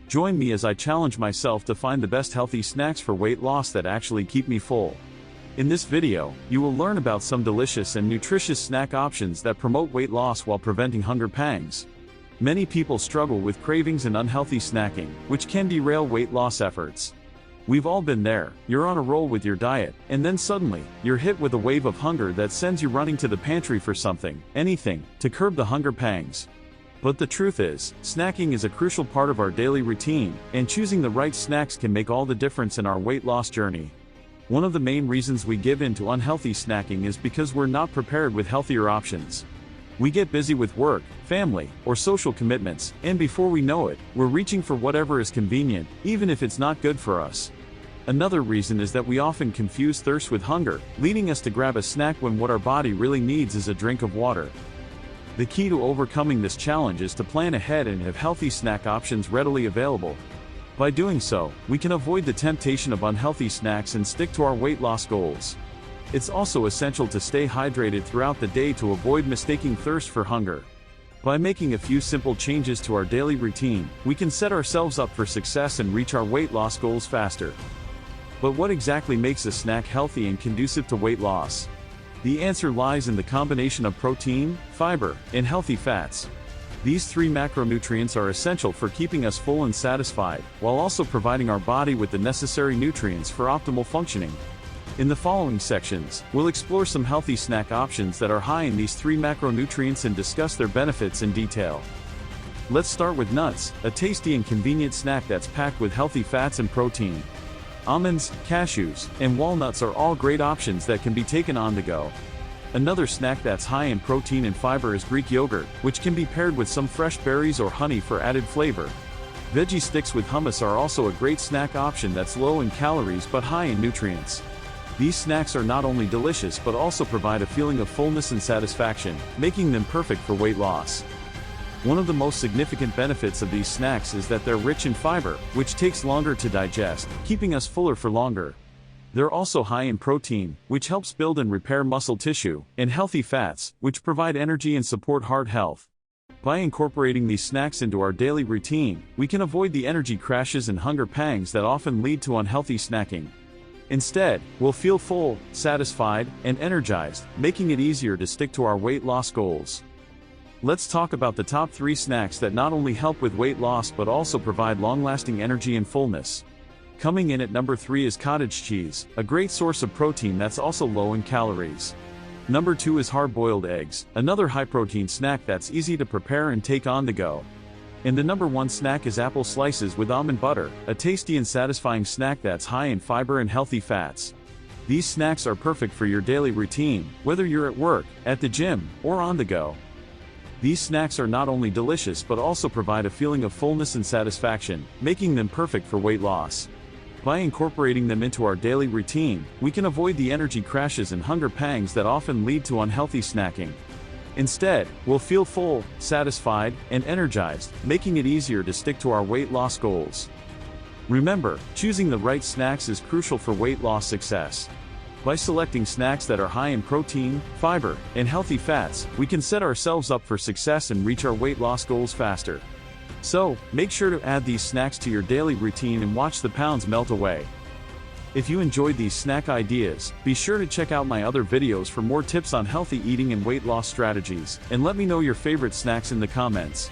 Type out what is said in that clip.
Join me as I challenge myself to find the best healthy snacks for weight loss that actually keep me full. In this video, you will learn about some delicious and nutritious snack options that promote weight loss while preventing hunger pangs. Many people struggle with cravings and unhealthy snacking, which can derail weight loss efforts. We've all been there. You're on a roll with your diet, and then suddenly, you're hit with a wave of hunger that sends you running to the pantry for something, anything, to curb the hunger pangs. But the truth is, snacking is a crucial part of our daily routine, and choosing the right snacks can make all the difference in our weight loss journey. One of the main reasons we give in to unhealthy snacking is because we're not prepared with healthier options. We get busy with work, family, or social commitments, and before we know it, we're reaching for whatever is convenient, even if it's not good for us. Another reason is that we often confuse thirst with hunger, leading us to grab a snack when what our body really needs is a drink of water. The key to overcoming this challenge is to plan ahead and have healthy snack options readily available. By doing so, we can avoid the temptation of unhealthy snacks and stick to our weight loss goals. It's also essential to stay hydrated throughout the day to avoid mistaking thirst for hunger. By making a few simple changes to our daily routine, we can set ourselves up for success and reach our weight loss goals faster. But what exactly makes a snack healthy and conducive to weight loss? The answer lies in the combination of protein, fiber, and healthy fats. These three macronutrients are essential for keeping us full and satisfied, while also providing our body with the necessary nutrients for optimal functioning. In the following sections, we'll explore some healthy snack options that are high in these three macronutrients and discuss their benefits in detail. Let's start with nuts, a tasty and convenient snack that's packed with healthy fats and protein. Almonds, cashews, and walnuts are all great options that can be taken on the go. Another snack that's high in protein and fiber is Greek yogurt, which can be paired with some fresh berries or honey for added flavor. Veggie sticks with hummus are also a great snack option that's low in calories but high in nutrients. These snacks are not only delicious but also provide a feeling of fullness and satisfaction, making them perfect for weight loss. One of the most significant benefits of these snacks is that they're rich in fiber, which takes longer to digest, keeping us fuller for longer. They're also high in protein, which helps build and repair muscle tissue, and healthy fats, which provide energy and support heart health. By incorporating these snacks into our daily routine, we can avoid the energy crashes and hunger pangs that often lead to unhealthy snacking. Instead, we'll feel full, satisfied, and energized, making it easier to stick to our weight loss goals. Let's talk about the top 3 snacks that not only help with weight loss but also provide long-lasting energy and fullness. Coming in at number 3 is cottage cheese, a great source of protein that's also low in calories. Number 2 is hard-boiled eggs, another high-protein snack that's easy to prepare and take on the go. And the number 1 snack is apple slices with almond butter, a tasty and satisfying snack that's high in fiber and healthy fats. These snacks are perfect for your daily routine, whether you're at work, at the gym, or on the go. These snacks are not only delicious but also provide a feeling of fullness and satisfaction, making them perfect for weight loss. By incorporating them into our daily routine, we can avoid the energy crashes and hunger pangs that often lead to unhealthy snacking. Instead, we'll feel full, satisfied, and energized, making it easier to stick to our weight loss goals. Remember, choosing the right snacks is crucial for weight loss success. By selecting snacks that are high in protein, fiber, and healthy fats, we can set ourselves up for success and reach our weight loss goals faster. So, make sure to add these snacks to your daily routine and watch the pounds melt away. If you enjoyed these snack ideas, be sure to check out my other videos for more tips on healthy eating and weight loss strategies, and let me know your favorite snacks in the comments.